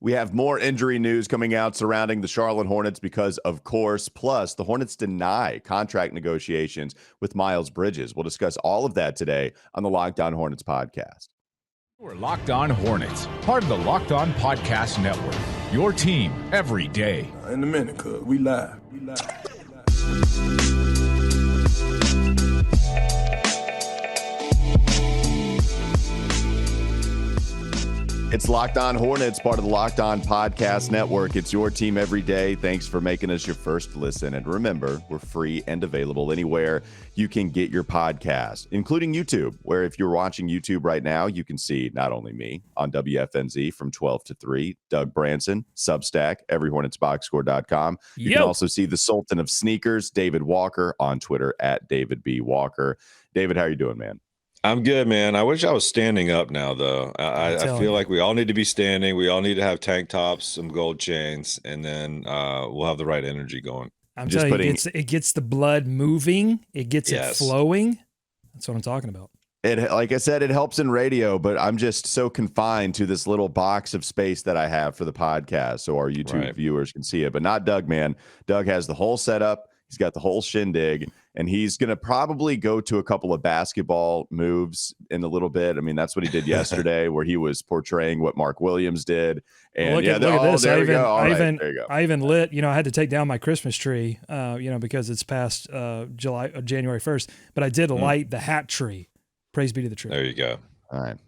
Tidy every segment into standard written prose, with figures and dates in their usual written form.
We have more injury news coming out surrounding the Charlotte Hornets because, of course, plus the Hornets deny contract negotiations with Miles Bridges. We'll discuss all of that today on the Locked On Hornets podcast. We're Locked On Hornets, part of the Locked On Podcast Network, your team every day. In a minute, cuz we live. It's Locked On Hornets, part of the Locked On Podcast Network. It's your team every day. Thanks for making us your first listen. And remember, we're free and available anywhere you can get your podcast, including YouTube, where if you're watching YouTube right now, you can see not only me on WFNZ from 12 to 3, Doug Branson, Substack, everyhornetsboxscore.com. You can also see the Sultan of Sneakers, David Walker, on Twitter at David B. Walker. David, how are you doing, man? I'm good, man. I wish I was standing up now, though. I feel like we all need to be standing. We all need to have tank tops, some gold chains, and then we'll have the right energy going. I'm just telling you, it gets the blood moving. It gets it flowing. That's what I'm talking about. Like I said, it helps in radio, but I'm just so confined to this little box of space that I have for the podcast, so our YouTube viewers can see it. But not Doug, man. Doug has the whole setup. He's got the whole shindig, and he's going to probably go to a couple of basketball moves in a little bit. I mean, that's what he did yesterday, where he was portraying what Mark Williams did. And look at this. I even lit, I had to take down my Christmas tree, because it's past January 1st, but I did light the hat tree. Praise be to the tree. There you go. All right.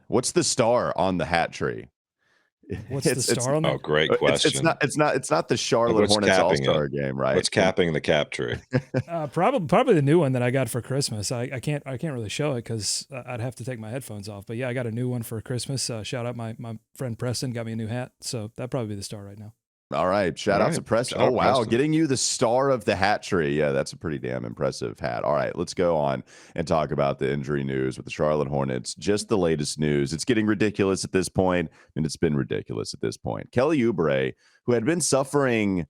What's the star on the hat tree? What's the star on that? Oh, great question. It's not the Charlotte Hornets All-Star game, right? What's capping the cap tree? Probably the new one that I got for Christmas. I can't really show it because I'd have to take my headphones off. But yeah, I got a new one for Christmas. Shout out my friend Preston got me a new hat, so that'd probably be the star right now. All right, shout out to Preston. Oh wow, getting you the star of the hat tree. Yeah, that's a pretty damn impressive hat. All right, let's go on and talk about the injury news with the Charlotte Hornets. Just the latest news. It's getting ridiculous at this point, and it's been ridiculous at this point. Kelly Oubre, who had been suffering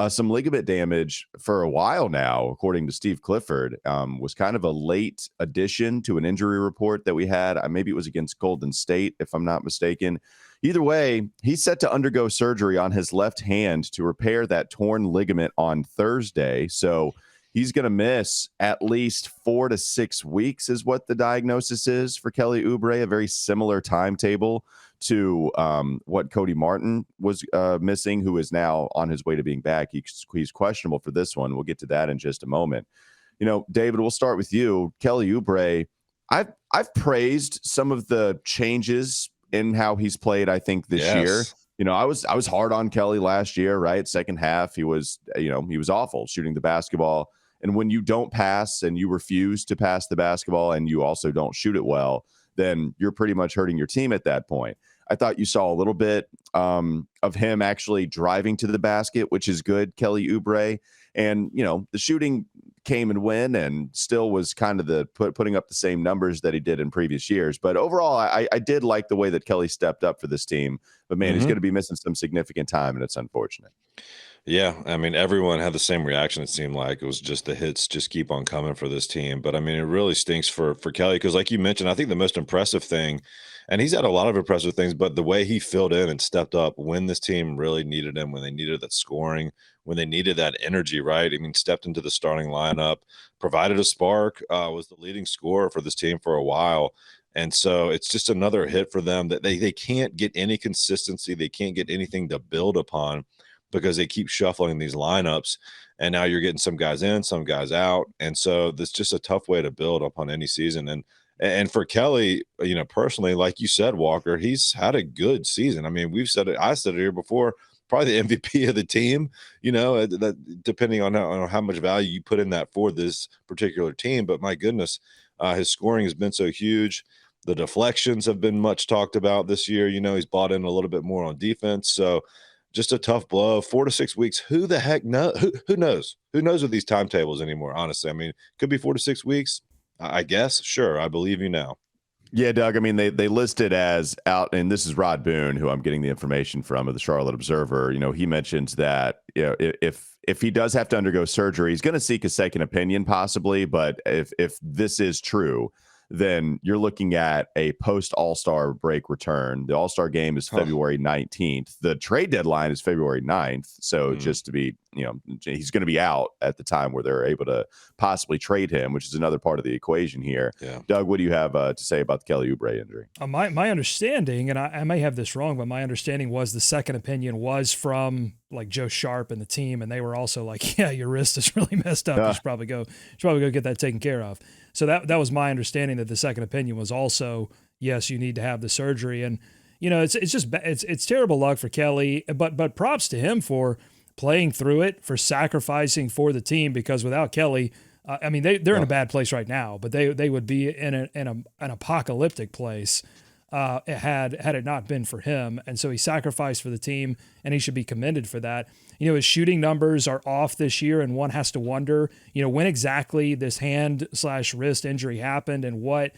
some ligament damage for a while now, according to Steve Clifford, was kind of a late addition to an injury report that we had. Maybe it was against Golden State, if I'm not mistaken. Either way, he's set to undergo surgery on his left hand to repair that torn ligament on Thursday. So he's going to miss at least 4 to 6 weeks is what the diagnosis is for Kelly Oubre, a very similar timetable to what Cody Martin was missing, who is now on his way to being back. He's questionable for this one. We'll get to that in just a moment. David, we'll start with you. Kelly Oubre, I've praised some of the changes in how he's played, I think, this year. I was hard on Kelly last year, right? Second half, he was awful shooting the basketball. And when you don't pass and you refuse to pass the basketball and you also don't shoot it well, then you're pretty much hurting your team at that point. I thought you saw a little bit of him actually driving to the basket, which is good, Kelly Oubre. And, the shooting came and went and still was kind of putting up the same numbers that he did in previous years. But overall, I did like the way that Kelly stepped up for this team. But, man, he's going to be missing some significant time, and it's unfortunate. Yeah, I mean, everyone had the same reaction, it seemed like. It was just the hits just keep on coming for this team. But, I mean, it really stinks for Kelly because, like you mentioned, I think the most impressive thing, and he's had a lot of impressive things, but the way he filled in and stepped up when this team really needed him, when they needed that scoring, when they needed that energy, right? I mean, stepped into the starting lineup, provided a spark, was the leading scorer for this team for a while. And so it's just another hit for them that they can't get any consistency. They can't get anything to build upon because they keep shuffling these lineups. And now you're getting some guys in, some guys out. And so that's just a tough way to build upon any season. And for Kelly, personally, like you said, Walker, he's had a good season. I mean, we've said it. I said it here before. Probably the MVP of the team. That depending on how much value you put in that for this particular team. But my goodness, his scoring has been so huge. The deflections have been much talked about this year. He's bought in a little bit more on defense. So just a tough blow. 4 to 6 weeks. Who the heck knows? Who knows? Who knows with these timetables anymore? Honestly, I mean, could be 4 to 6 weeks. I guess. Sure. I believe you now. Yeah, Doug. I mean, they listed as out, and this is Rod Boone, who I'm getting the information from, of the Charlotte Observer. He mentioned that if he does have to undergo surgery, he's going to seek a second opinion, possibly. But if this is true, then you're looking at a post All-Star break return. The All-Star game is February 19th. The trade deadline is February 9th. So just to be, he's going to be out at the time where they're able to possibly trade him, which is another part of the equation here. Yeah. Doug, what do you have to say about the Kelly Oubre injury? My understanding, and I may have this wrong, but my understanding was the second opinion was from like Joe Sharp and the team, and they were also like, yeah, your wrist is really messed up. You should probably go get that taken care of. So that was my understanding, that the second opinion was also, yes, you need to have the surgery. And, it's terrible luck for Kelly, but props to him for playing through it, for sacrificing for the team, because without Kelly, they're in a bad place right now, but they would be in an apocalyptic place had it not been for him. And so he sacrificed for the team, and he should be commended for that. His shooting numbers are off this year, and one has to wonder, when exactly this hand/wrist injury happened, and what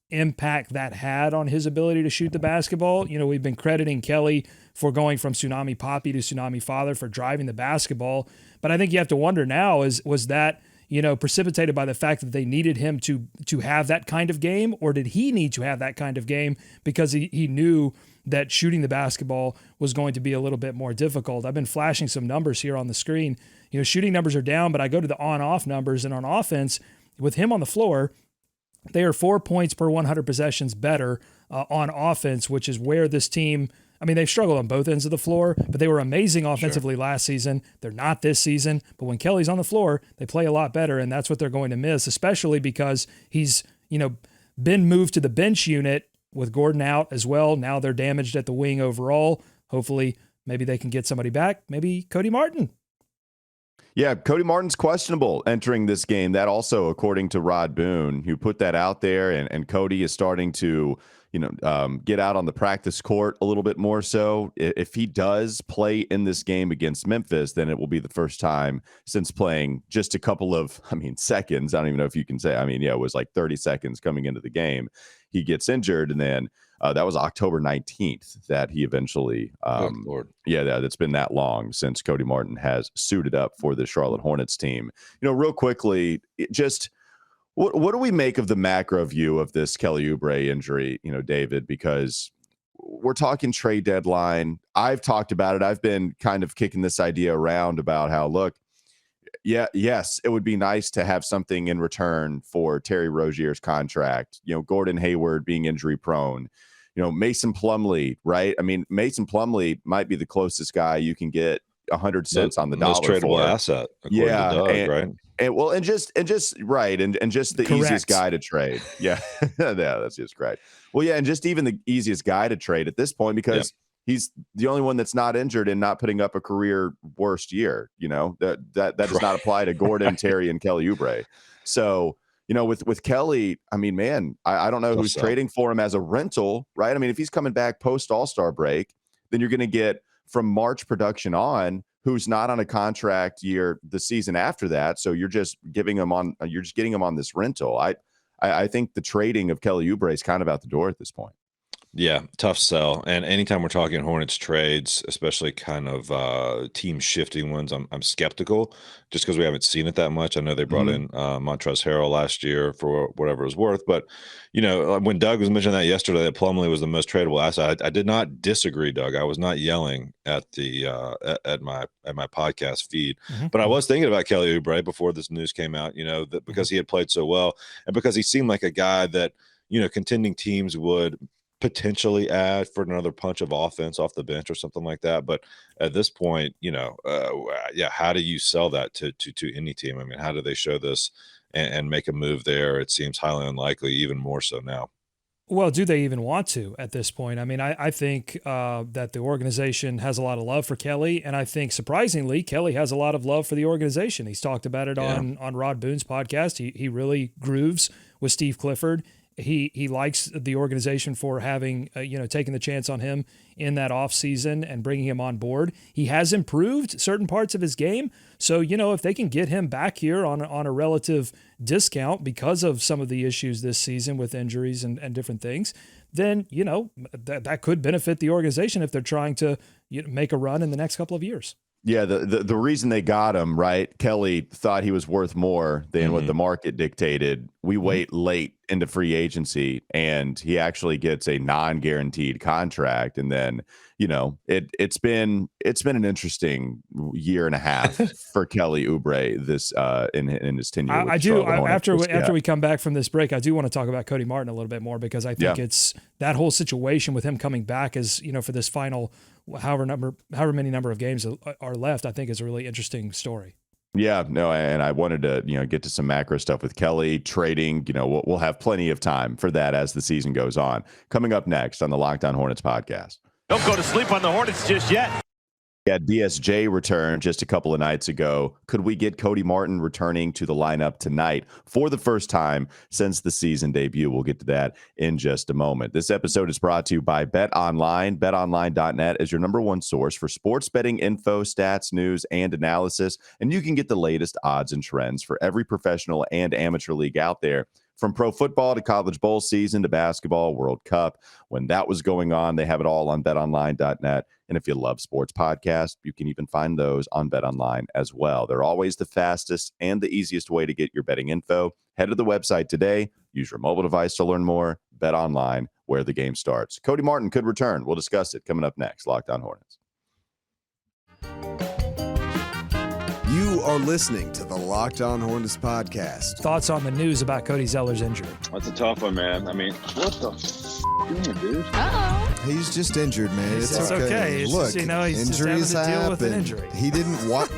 impact that had on his ability to shoot the basketball. We've been crediting Kelly for going from Tsunami Papi to Tsunami Father for driving the basketball. But I think you have to wonder now, was that, precipitated by the fact that they needed him to have that kind of game, or did he need to have that kind of game because he knew that shooting the basketball was going to be a little bit more difficult? I've been flashing some numbers here on the screen. Shooting numbers are down, but I go to the on-off numbers, and on offense, with him on the floor, they are 4 points per 100 possessions better on offense, which is where this team, they've struggled on both ends of the floor, but they were amazing offensively last season. They're not this season, but when Kelly's on the floor, they play a lot better, and that's what they're going to miss, especially because he's, been moved to the bench unit with Gordon out as well. Now they're damaged at the wing overall. Hopefully, maybe they can get somebody back. Maybe Cody Martin. Yeah, Cody Martin's questionable entering this game. That also, according to Rod Boone, who put that out there, and Cody is starting to, get out on the practice court a little bit more so. If he does play in this game against Memphis, then it will be the first time since playing just a couple of, seconds. I don't even know if you can say, it was like 30 seconds coming into the game. He gets injured, and then that was October 19th that he eventually, that's been that long since Cody Martin has suited up for the Charlotte Hornets team. Real quickly, what do we make of the macro view of this Kelly Oubre injury, David? Because we're talking trade deadline. I've talked about it. I've been kind of kicking this idea around about how, look, yes, it would be nice to have something in return for Terry Rozier's contract, Gordon Hayward being injury prone, Mason Plumlee, right? Mason Plumlee might be the closest guy you can get 100 cents on the dollar most tradable for. asset. Yeah. To Doug, right. And just the Correct. easiest guy to trade. Yeah. Yeah, that's just great. Well, yeah. And just even the easiest guy to trade at this point, because he's the only one that's not injured and not putting up a career worst year. That does not apply to Gordon, Terry, and Kelly Oubre. So, with Kelly, I don't know who's trading for him as a rental, right? If he's coming back post All-Star break, then you're going to get from March production on who's not on a contract year the season after that. So you're just getting him on this rental. I think the trading of Kelly Oubre is kind of out the door at this point. Yeah, tough sell. And anytime we're talking Hornets trades, especially kind of team shifting ones, I'm skeptical just because we haven't seen it that much. I know they brought in Montrezl Harrell last year for whatever it was worth. But, when Doug was mentioning that yesterday, that Plumlee was the most tradable asset, I did not disagree, Doug. I was not yelling at the at my podcast feed. But I was thinking about Kelly Oubre before this news came out, that because he had played so well and because he seemed like a guy that, contending teams would potentially add for another punch of offense off the bench or something like that. But at this point, how do you sell that to any team? How do they show this and make a move there? It seems highly unlikely, even more so now. Well, do they even want to at this point? I think that the organization has a lot of love for Kelly, and I think surprisingly, Kelly has a lot of love for the organization. He's talked about it on Rod Boone's podcast. He really grooves with Steve Clifford. He likes the organization for having taken the chance on him in that offseason and bringing him on board. He has improved certain parts of his game. So, if they can get him back here on a relative discount because of some of the issues this season with injuries and different things, then, that could benefit the organization if they're trying to make a run in the next couple of years. Yeah, the reason they got him, right? Kelly thought he was worth more than what the market dictated. We wait late into free agency, and he actually gets a non-guaranteed contract. And then, it's been an interesting year and a half for Kelly Oubre this in his tenure. With after we come back from this break, I do want to talk about Cody Martin a little bit more, because I think it's that whole situation with him coming back as for this final however many number of games are left, I think is a really interesting story. Yeah, no, and I wanted to, get to some macro stuff with Kelly trading. We'll have plenty of time for that as the season goes on. Coming up next on the Locked On Hornets podcast. Don't go to sleep on the Hornets just yet. Yeah, DSJ returned just a couple of nights ago. Could we get Cody Martin returning to the lineup tonight for the first time since the season debut? We'll get to that in just a moment. This episode is brought to you by BetOnline. BetOnline.net is your number one source for sports betting info, stats, news, and analysis. And you can get the latest odds and trends for every professional and amateur league out there. From pro football to college bowl season to basketball, World Cup. When that was going on, they have it all on betonline.net. And if you love sports podcasts, you can even find those on BetOnline as well. They're always the fastest and the easiest way to get your betting info. Head to the website today. Use your mobile device to learn more. BetOnline, where the game starts. Cody Martin could return. We'll discuss it coming up next. Locked On Hornets. You are listening to the Locked On Hornets podcast. Thoughts on the news about Cody Zeller's injury? That's a tough one, man. I mean, what the dude? He's just injured, man. It's okay. It's Look, just, he's injuries just having to deal happen. with an injury. He didn't want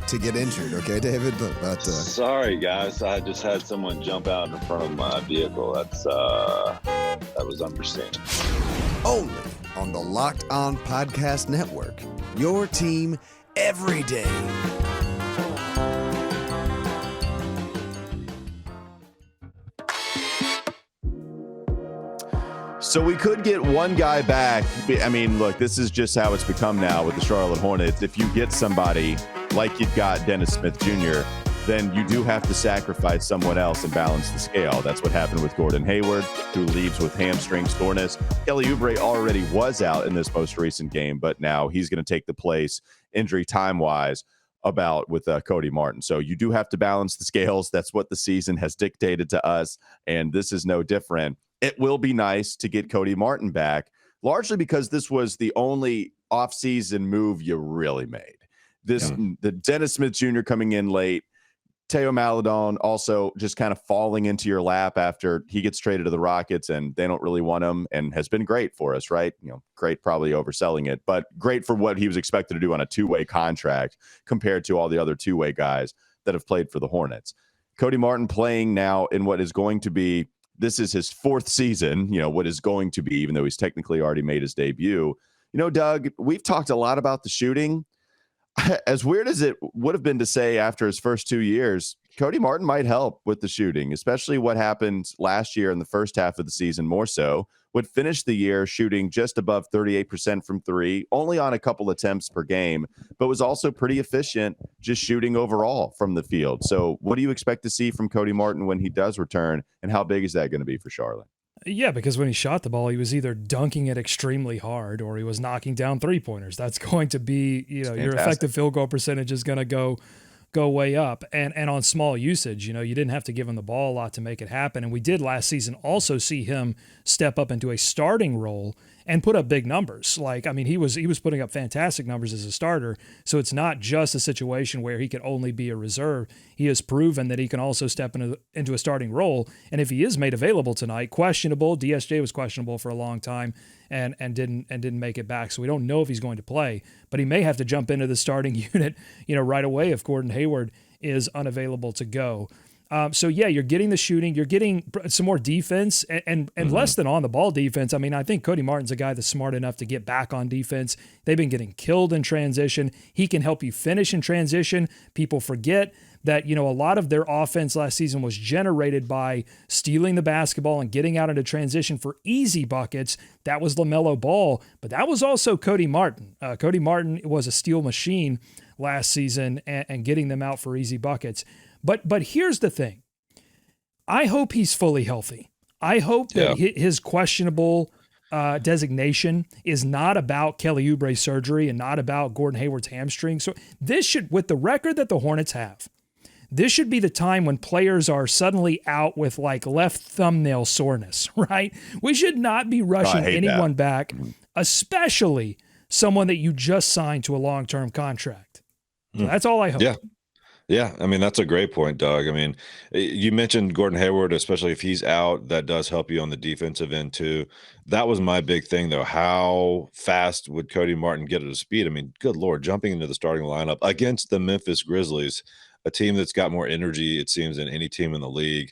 to get injured, okay, David? But sorry, guys. I just had someone jump out in front of my vehicle. That was unforeseen. Only on the Locked On Podcast Network. Your team every day. So we could get one guy back. I mean, look, this is just how it's become now with the Charlotte Hornets. If you get somebody like you've got Dennis Smith Jr., then you do have to sacrifice someone else and balance the scale. That's what happened with Gordon Hayward, who leaves with hamstring soreness. Kelly Oubre already was out in this most recent game, but now he's going to take the place injury time-wise with Cody Martin. So you do have to balance the scales. That's what the season has dictated to us, and this is no different. It will be nice to get Cody Martin back, largely because this was the only offseason move you really made. The Dennis Smith Jr. coming in late, Teo Maledon also just kind of falling into your lap after he gets traded to the Rockets and they don't really want him, and has been great for us, right? Great, probably overselling it, but great for what he was expected to do on a two-way contract compared to all the other two-way guys that have played for the Hornets. Cody Martin playing now in what is going to be, this is his fourth season, what is going to be, even though he's technically already made his debut. Doug, we've talked a lot about the shooting. As weird as it would have been to say after his first 2 years, Cody Martin might help with the shooting, especially what happened last year in the first half of the season more so. Would finish the year shooting just above 38% from three, only on a couple attempts per game, but was also pretty efficient just shooting overall from the field. So what do you expect to see from Cody Martin when he does return, and how big is that going to be for Charlotte? Yeah, because when he shot the ball, he was either dunking it extremely hard or he was knocking down three-pointers. That's going to be, your effective field goal percentage is going to go way up. And on small usage, you didn't have to give him the ball a lot to make it happen. And we did last season also see him step up into a starting role and put up big numbers. He was putting up fantastic numbers as a starter. So it's not just a situation where he can only be a reserve. He has proven that he can also step into a starting role. And if he is made available tonight, questionable. DSJ was questionable for a long time and didn't make it back. So we don't know if he's going to play, but he may have to jump into the starting unit, right away if Gordon Hayward is unavailable to go. You're getting the shooting, you're getting some more defense and less than on the ball defense. I think Cody Martin's a guy that's smart enough to get back on defense. They've been getting killed in transition. He can help you finish in transition. People forget that, a lot of their offense last season was generated by stealing the basketball and getting out into transition for easy buckets. That was LaMelo Ball, but that was also Cody Martin. Cody Martin was a steal machine last season and getting them out for easy buckets. But here's the thing. I hope he's fully healthy. I hope that his questionable designation is not about Kelly Oubre's surgery and not about Gordon Hayward's hamstring. So this should, with the record that the Hornets have, this should be the time when players are suddenly out with like left thumbnail soreness, right? We should not be rushing anyone back, especially someone that you just signed to a long-term contract. So that's all I hope. Yeah, I mean, that's a great point, Doug. I mean, you mentioned Gordon Hayward, especially if he's out, that does help you on the defensive end too. That was my big thing, though. How fast would Cody Martin get at his speed? I mean, good Lord, jumping into the starting lineup against the Memphis Grizzlies, a team that's got more energy, it seems, than any team in the league,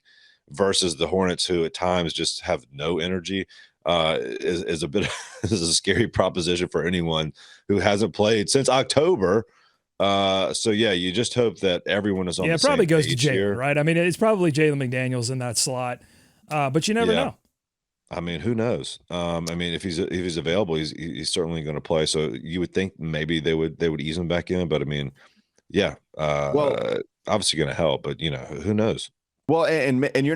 versus the Hornets, who at times just have no energy, is a bit is a scary proposition for anyone who hasn't played since October. So yeah, you just hope that everyone is on the same page. Yeah, it probably goes to Jalen, here. right? I mean, it's probably Jalen McDaniels in that slot, but you never know. I mean, who knows? I mean, if he's available, he's certainly going to play. So you would think maybe they would ease him back in, but I mean, yeah, obviously going to help, but you know, who knows? Well, and you're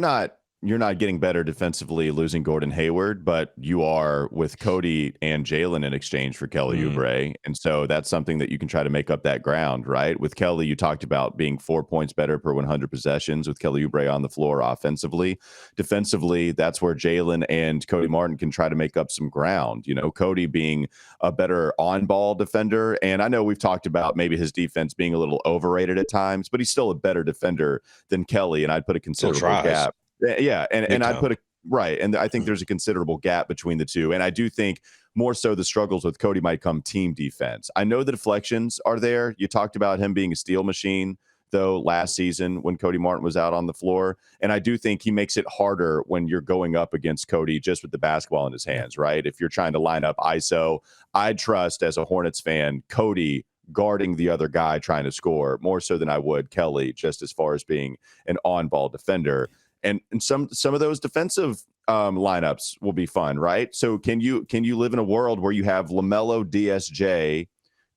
not getting better defensively losing Gordon Hayward, but you are with Cody and Jalen in exchange for Kelly Oubre. And so that's something that you can try to make up that ground, right? With Kelly, you talked about being 4 points better per 100 possessions with Kelly Oubre on the floor offensively. Defensively, that's where Jalen and Cody Martin can try to make up some ground. You know, Cody being a better on-ball defender. And I know we've talked about maybe his defense being a little overrated at times, but he's still a better defender than Kelly. And I'd put a considerable gap. Yeah, and I'd put and I think there's a considerable gap between the two. And I do think more so the struggles with Cody might come team defense. I know the deflections are there. You talked about him being a steal machine, though, last season when Cody Martin was out on the floor. And I do think he makes it harder when you're going up against Cody just with the basketball in his hands, right? If you're trying to line up ISO, I'd trust as a Hornets fan, Cody guarding the other guy trying to score more so than I would Kelly, just as far as being an on-ball defender. And some of those defensive lineups will be fun, right? So can you live in a world where you have LaMelo, DSJ,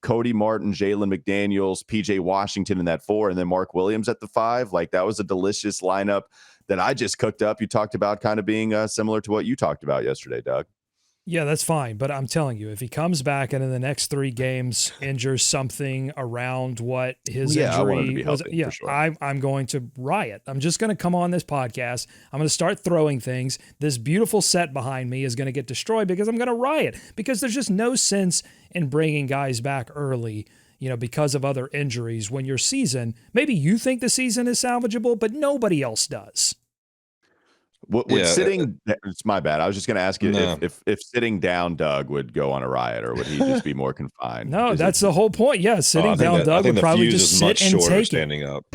Cody Martin, Jalen McDaniels, PJ Washington in that 4, and then Mark Williams at the 5? Like, that was a delicious lineup that I just cooked up. You talked about kind of being similar to what you talked about yesterday, Doug. Yeah, that's fine. But I'm telling you, if he comes back and in the next 3 games injures something around what his injury was, sure. I'm going to riot. I'm just going to come on this podcast. I'm going to start throwing things. This beautiful set behind me is going to get destroyed because I'm going to riot, because there's just no sense in bringing guys back early, you know, because of other injuries when your season, maybe you think the season is salvageable, but nobody else does. Sitting, it's my bad. I was just going to ask you if sitting down Doug would go on a riot, or would he just be more confined? No, that's the whole point. Yeah, sitting down Doug would probably just sit and take standing it. Up.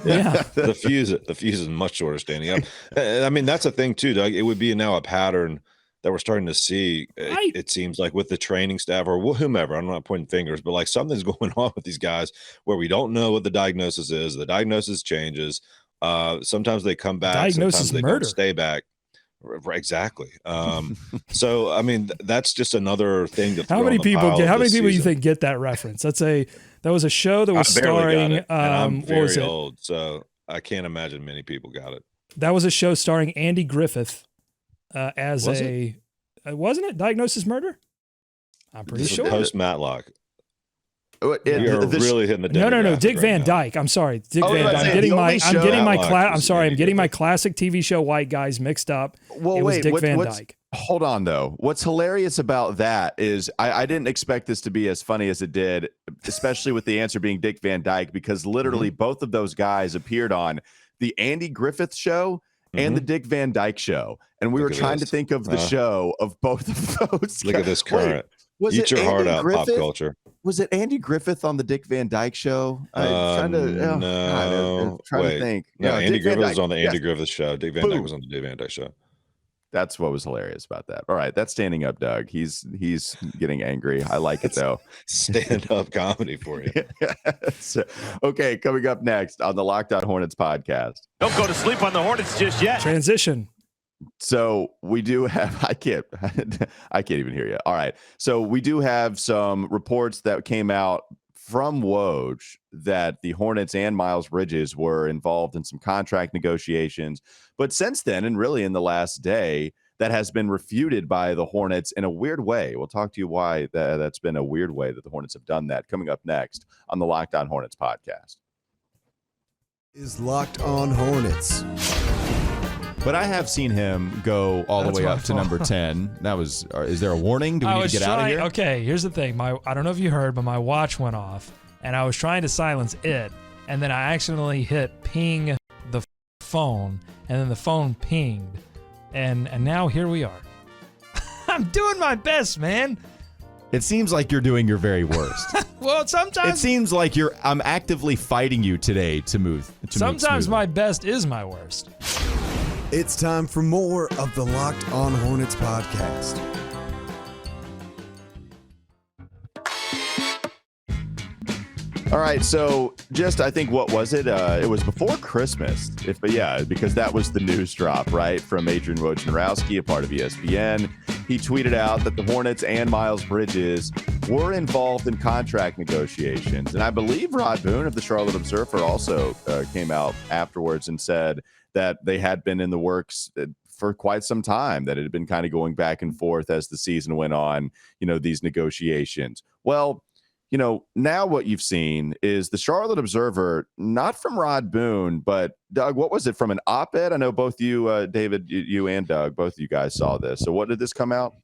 Yeah, the fuse is much shorter standing up. I mean, that's a thing too, Doug. It would be now a pattern that we're starting to see. It seems like with the training staff or whomever. I'm not pointing fingers, but like something's going on with these guys where we don't know what the diagnosis is. The diagnosis changes. Sometimes they come back. Diagnosis sometimes they murder. don't stay back. Exactly. So I mean, that's just another thing to. How many people you think get that reference? That was a show that was starring. I'm very old, so I can't imagine many people got it. That was a show starring Andy Griffith wasn't it Diagnosis Murder? I'm pretty sure. Post Matlock. You're really hitting the no. Dick Van Dyke. I'm sorry, Dick Van Dyke. I'm getting my classic TV show White Guys mixed up. Well, it was Dick Van Dyke. Hold on, though. What's hilarious about that is I didn't expect this to be as funny as it did, especially with the answer being Dick Van Dyke, because literally both of those guys appeared on the Andy Griffith show and the Dick Van Dyke show, and we were trying to think of the show of both of those. Look at this current. Eat your heart out, pop culture. Was it Andy Griffith on the Dick Van Dyke show? I'm trying to think. No, Andy Griffith was on the Andy Griffith show. Dick Van Dyke was on the Dick Van Dyke show. That's what was hilarious about that. All right, that's standing up, Doug. He's getting angry. I like it, though. Stand-up comedy for you. So, okay, coming up next on the Locked On Hornets podcast. Don't go to sleep on the Hornets just yet. Transition. So we do have, I can't even hear you. All right. So we do have some reports that came out from Woj that the Hornets and Miles Bridges were involved in some contract negotiations. But since then, and really in the last day, that has been refuted by the Hornets in a weird way. We'll talk to you why that's been a weird way that the Hornets have done that, coming up next on the Locked On Hornets podcast. Is Locked On Hornets. But I have seen him go all the way up to number 10. That was. Is there a warning? Do we need to get out of here? Okay, here's the thing. I don't know if you heard, but my watch went off, and I was trying to silence it, and then I accidentally hit ping the phone, and then the phone pinged, and now here we are. I'm doing my best, man. It seems like you're doing your very worst. Well, sometimes it seems like I'm actively fighting you today to move. Sometimes my best is my worst. It's time for more of the Locked On Hornets podcast. All right, so I think, what was it? It was before Christmas, because that was the news drop, right, from Adrian Wojnarowski, a part of ESPN. He tweeted out that the Hornets and Miles Bridges were involved in contract negotiations. And I believe Rod Boone of the Charlotte Observer also came out afterwards and said that they had been in the works for quite some time, that it had been kind of going back and forth as the season went on, these negotiations. Well, now what you've seen is the Charlotte Observer, not from Rod Boone, but Doug, what was it, from an op-ed? I know both you, David, you and Doug, both of you guys saw this. So what did this come out?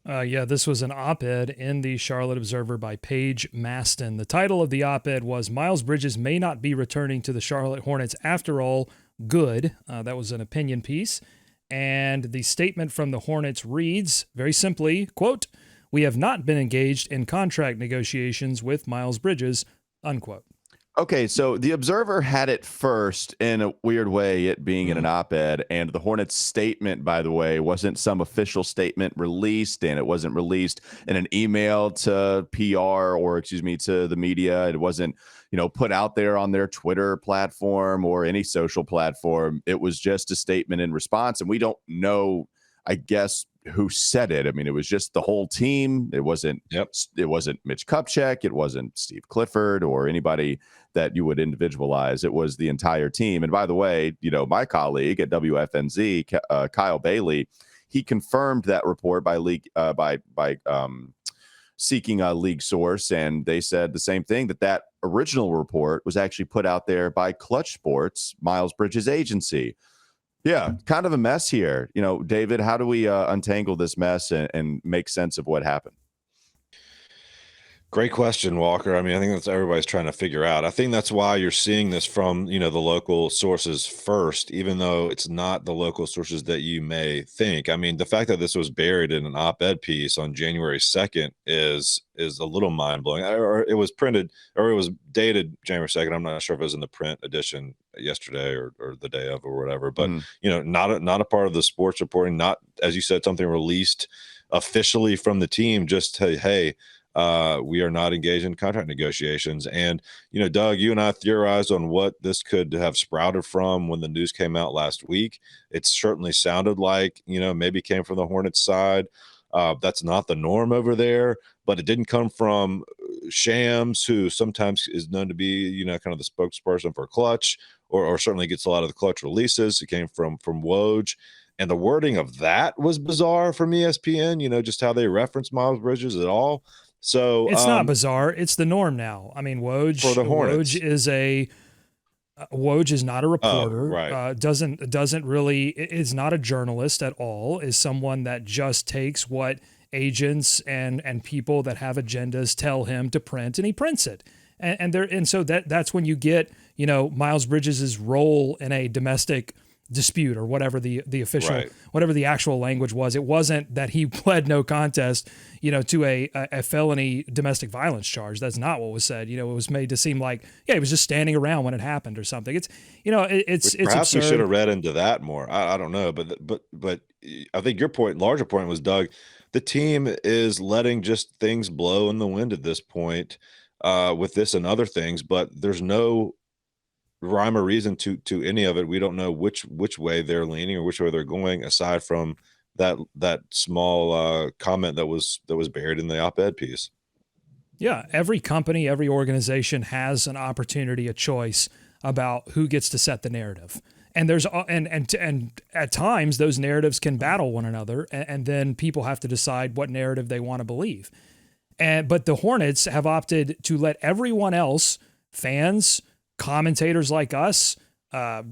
This was an op-ed in the Charlotte Observer by Paige Maston. The title of the op-ed was "Miles Bridges May Not Be Returning to the Charlotte Hornets After All. Good." That was an opinion piece. And the statement from the Hornets reads, very simply, quote, "We have not been engaged in contract negotiations with Miles Bridges," unquote. Okay, so the Observer had it first in a weird way, it being in an op-ed, and the Hornets statement, by the way, wasn't some official statement released, and it wasn't released in an email to PR to the media. It wasn't, put out there on their Twitter platform or any social platform. It was just a statement in response, and we don't know, I guess, who said it. I mean, it was just the whole team. It wasn't It wasn't Mitch Kupchak. It wasn't Steve Clifford or anybody that you would individualize. It was the entire team. And by the way, my colleague at WFNZ, Kyle Bailey, he confirmed that report by seeking a league source, and they said the same thing, that original report was actually put out there by Clutch Sports, Miles Bridges' agency. Yeah, kind of a mess here. David, how do we untangle this mess and make sense of what happened? Great question, Walker. I mean, I think that's everybody's trying to figure out. I think that's why you're seeing this from, the local sources first, even though it's not the local sources that you may think. I mean, the fact that this was buried in an op-ed piece on January 2nd is a little mind-blowing. Or it was printed, or it was dated January 2nd. I'm not sure if it was in the print edition yesterday or the day of or whatever, but not a part of the sports reporting, not, as you said, something released officially from the team, just hey, we are not engaged in contract negotiations. And, Doug, you and I theorized on what this could have sprouted from when the news came out last week. It certainly sounded like, maybe came from the Hornets side. That's not the norm over there, but it didn't come from Shams, who sometimes is known to be, kind of the spokesperson for Clutch, or certainly gets a lot of the Clutch releases. It came from Woj. And the wording of that was bizarre from ESPN, just how they reference Miles Bridges at all. So it's not bizarre. It's the norm now. I mean, Woj is not a reporter. Right. Doesn't really is not a journalist at all. Is someone that just takes what agents and people that have agendas tell him to print, and he prints it. And so that's when you get Miles Bridges' role in a domestic dispute, or whatever the official, whatever the actual language was. It wasn't that he pled no contest, to a felony domestic violence charge. That's not what was said. It was made to seem like, he was just standing around when it happened or something. It's, it's perhaps absurd. We should have read into that more. I don't know, but I think your larger point was, Doug, the team is letting just things blow in the wind at this point with this and other things, but there's no rhyme or reason to any of it. We don't know which way they're leaning or which way they're going, aside from that small comment that was buried in the op-ed piece. Yeah, every company, every organization has an opportunity, a choice about who gets to set the narrative. And there's and at times those narratives can battle one another, and then people have to decide what narrative they want to believe. But the Hornets have opted to let everyone else, fans, commentators like us,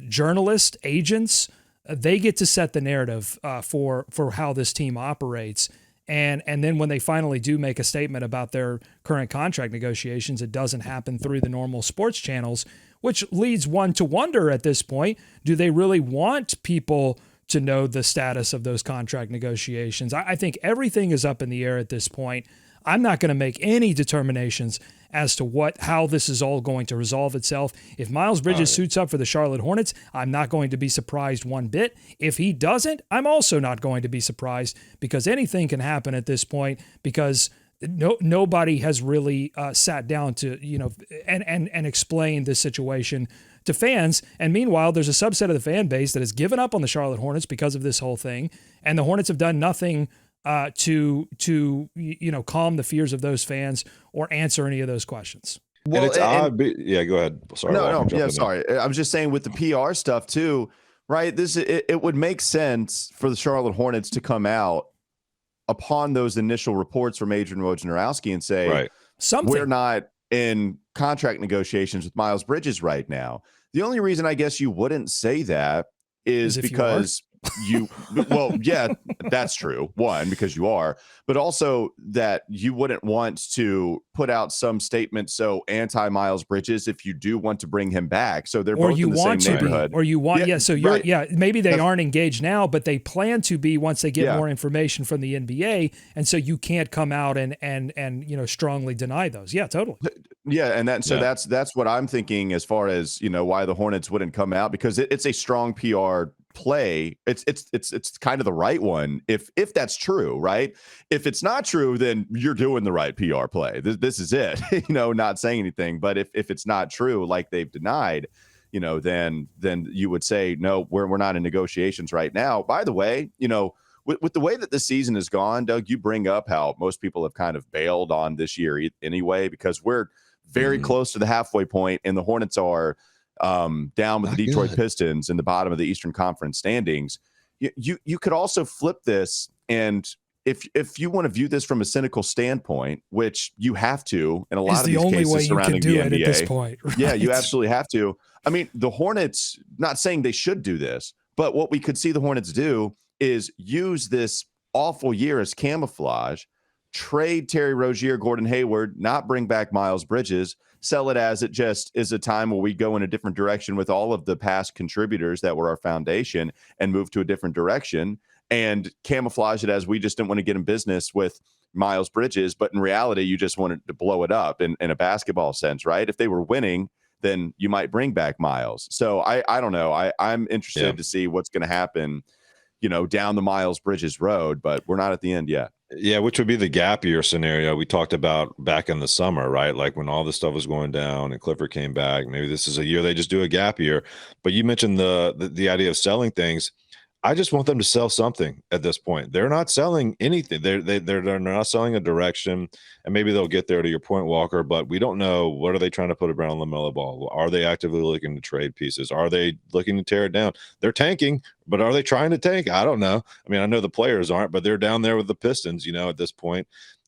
journalists, agents, they get to set the narrative for how this team operates. And then when they finally do make a statement about their current contract negotiations, it doesn't happen through the normal sports channels, which leads one to wonder at this point, do they really want people to know the status of those contract negotiations? I think everything is up in the air at this point. I'm not going to make any determinations as to how this is all going to resolve itself. If Miles Bridges suits up for the Charlotte Hornets, I'm not going to be surprised one bit. If he doesn't, I'm also not going to be surprised, because anything can happen at this point, because nobody has really sat down to, and explain this situation to fans. And meanwhile, there's a subset of the fan base that has given up on the Charlotte Hornets because of this whole thing. And the Hornets have done nothing to calm the fears of those fans or answer any of those questions. Well, it's odd. Yeah, go ahead. Sorry. Sorry. I was just saying with the PR stuff too, right? It would make sense for the Charlotte Hornets to come out upon those initial reports from Adrian Wojnarowski and say, we're not in contract negotiations with Miles Bridges right now. The only reason I guess you wouldn't say that is because well, yeah, that's true. One, because you are, but also that you wouldn't want to put out some statement so anti-Miles Bridges if you do want to bring him back. So they're both in the same neighborhood. Maybe they aren't engaged now, but they plan to be once they get more information from the NBA, and so you can't come out and strongly deny those. Yeah, totally. Yeah, and that's what I'm thinking as far as why the Hornets wouldn't come out, because it's a strong PR play. It's kind of the right one if that's true, right? If it's not true, then you're doing the right PR play. This is it. Not saying anything. But if it's not true, like they've denied, then you would say no, we're not in negotiations right now. By the way, with the way that the season has gone, Doug, you bring up how most people have kind of bailed on this year anyway, because we're very close to the halfway point, and the Hornets are down with the Detroit Pistons in the bottom of the Eastern Conference standings. You could also flip this, and if you want to view this from a cynical standpoint, which you have to in a lot of these cases surrounding the NBA, at this point, right? Yeah, you absolutely have to. I mean, the Hornets, not saying they should do this, but what we could see the Hornets do is use this awful year as camouflage, trade Terry Rozier, Gordon Hayward, not bring back Miles Bridges, sell it as it just is a time where we go in a different direction with all of the past contributors that were our foundation and move to a different direction, and camouflage it as we just didn't want to get in business with Miles Bridges. But in reality, you just wanted to blow it up in a basketball sense, right? If they were winning, then you might bring back Miles. So I don't know. I'm interested to see what's going to happen, down the Miles Bridges road, but we're not at the end yet. Yeah, which would be the gap year scenario we talked about back in the summer, right? Like when all this stuff was going down and Clifford came back. Maybe this is a year they just do a gap year. But you mentioned the idea of selling things. I just want them to sell something at this point. They're not selling anything. They're not selling a direction, and maybe they'll get there, to your point, Walker. But we don't know, what are they trying to put around LaMelo Ball? Are they actively looking to trade pieces? Are they looking to tear it down? They're tanking, but are they trying to tank? I don't know. I mean, I know the players aren't, but they're down there with the Pistons, at this point,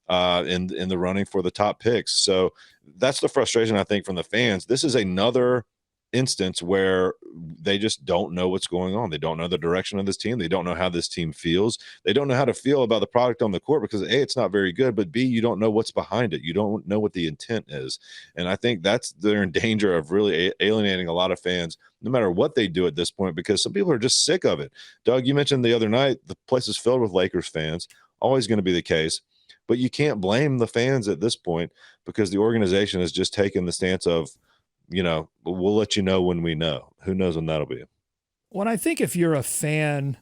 in the running for the top picks. So that's the frustration, I think, from the fans. This is another instance where they just don't know what's going on. They don't know the direction of this team. They don't know how this team feels. They don't know how to feel about the product on the court, because A, it's not very good, but B, you don't know what's behind it. You don't know what the intent is. And I think they're in danger of really alienating a lot of fans, no matter what they do at this point, because some people are just sick of it. Doug, you mentioned the other night, the place is filled with Lakers fans, always going to be the case, but you can't blame the fans at this point, because the organization has just taken the stance of, we'll let you know when we know. Who knows when that'll be? Well, I think if you're a fan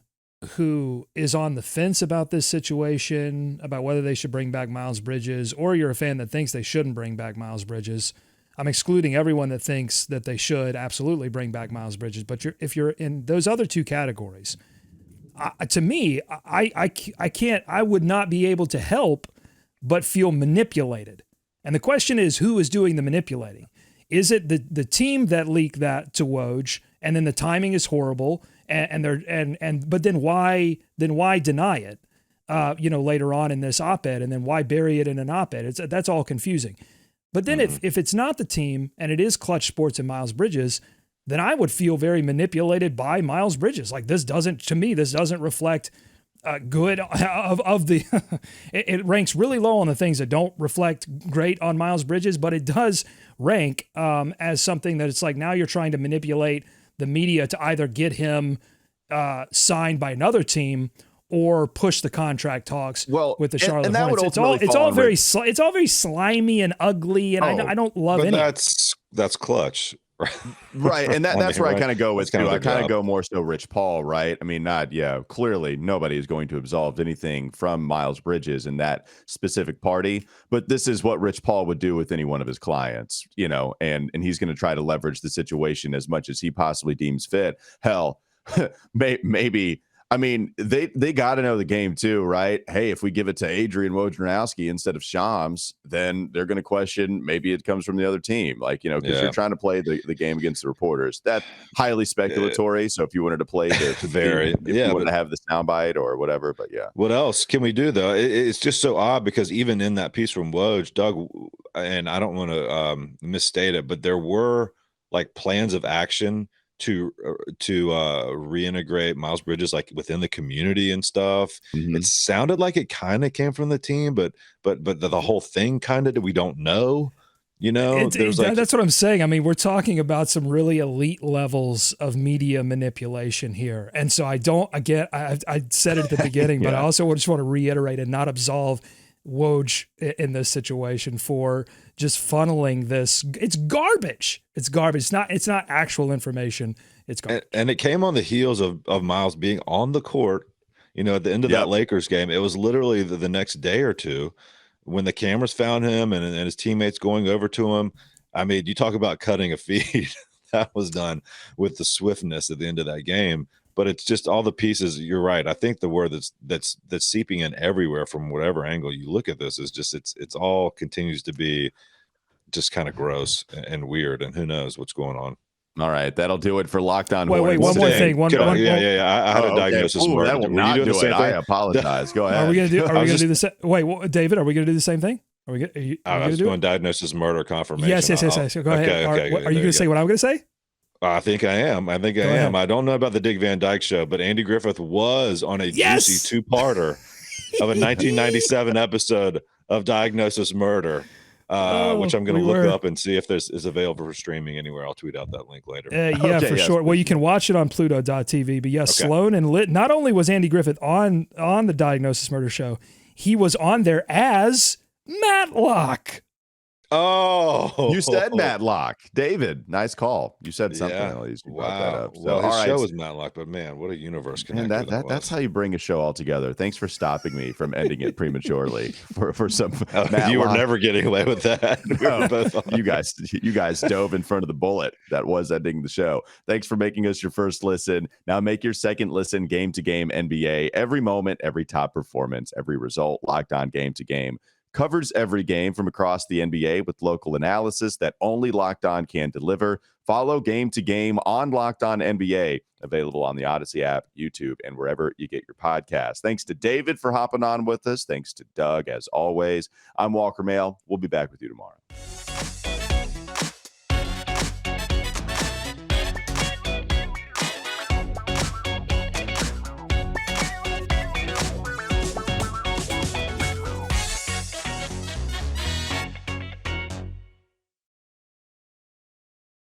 who is on the fence about this situation, about whether they should bring back Miles Bridges, or you're a fan that thinks they shouldn't bring back Miles Bridges, I'm excluding everyone that thinks that they should absolutely bring back Miles Bridges. But if you're in those other two categories, to me, I would not be able to help but feel manipulated. And the question is, who is doing the manipulating? Is it the team that leaked that to Woj and then the timing is horrible, but then why deny it? Later on in this op-ed, and then why bury it in an op-ed? That's all confusing. But then if it's not the team and it is Clutch Sports and Miles Bridges, then I would feel very manipulated by Miles Bridges. Like this doesn't reflect good of the. It ranks really low on the things that don't reflect great on Miles Bridges, but it does rank as something that it's like now you're trying to manipulate the media to either get him signed by another team or push the contract talks with the Charlotte Hornets. It's all very slimy and ugly, and I don't love any. That's Clutch. Right. And that's where I kind of go with too. I kind of go more so Rich Paul, right? I mean, clearly nobody is going to absolve anything from Miles Bridges in that specific party, but this is what Rich Paul would do with any one of his clients, and he's going to try to leverage the situation as much as he possibly deems fit. Hell, maybe. I mean, they got to know the game too, right? Hey, if we give it to Adrian Wojnarowski instead of Shams, then they're going to question maybe it comes from the other team, because you're trying to play the game against the reporters. That's highly speculatory. So if you wanted to play you wanted to have the soundbite or whatever, but yeah. What else can we do though? It's just so odd because even in that piece from Woj, Doug, and I don't want to misstate it, but there were like plans of action to reintegrate Miles Bridges like within the community and stuff. Mm-hmm. It sounded like it kind of came from the team, but the whole thing kind of we don't know. That's what I'm saying. I mean, we're talking about some really elite levels of media manipulation here, and so I said it at the beginning, but I also just want to reiterate and not absolve Woj in this situation for just funneling this. It's garbage. It's garbage. It's not actual information. It's garbage. And it came on the heels of Miles being on the court, at the end of that Lakers game. It was literally the next day or two when the cameras found him and his teammates going over to him. I mean, you talk about cutting a feed. That was done with the swiftness at the end of that game. But it's just all the pieces. You're right. I think the word that's seeping in everywhere from whatever angle you look at this is just it's all continues to be just kind of gross and weird, and who knows what's going on. All right, that'll do it for Locked On. Wait, one more thing. I had a diagnosis. Ooh, that will not do it. I apologize. Go ahead. Are we gonna do the same? Wait, David, are we gonna do the same thing? I was going diagnosis, murder, confirmation. Yes. Go ahead. Are you going to say what I'm going to say? I think I am. I am. I don't know about the Dick Van Dyke Show, but Andy Griffith was on a juicy two-parter of a 1997 episode of Diagnosis Murder, which I'm going to look up and see if is available for streaming anywhere. I'll tweet out that link later. For sure. Well, you can watch it on Pluto.tv. But yes, Sloan and Lit. Not only was Andy Griffith on the Diagnosis Murder Show, he was on there as Matlock. Oh, you said Matlock, David. Nice call. You said something. At least you brought that up. So, well, his show was Matlock, but man, what a universe connector that's how you bring a show all together. Thanks for stopping me from ending it prematurely for some. You were never getting away with that. You guys dove in front of the bullet that was ending the show. Thanks for making us your first listen. Now make your second listen. Game to Game NBA. Every moment, every top performance, every result. Locked On Game to Game covers every game from across the NBA with local analysis that only Locked On can deliver. Follow Game to Game on Locked On NBA, available on the Odyssey app, YouTube, and wherever you get your podcasts. Thanks to David for hopping on with us. Thanks to Doug, as always. I'm Walker Mail. We'll be back with you tomorrow.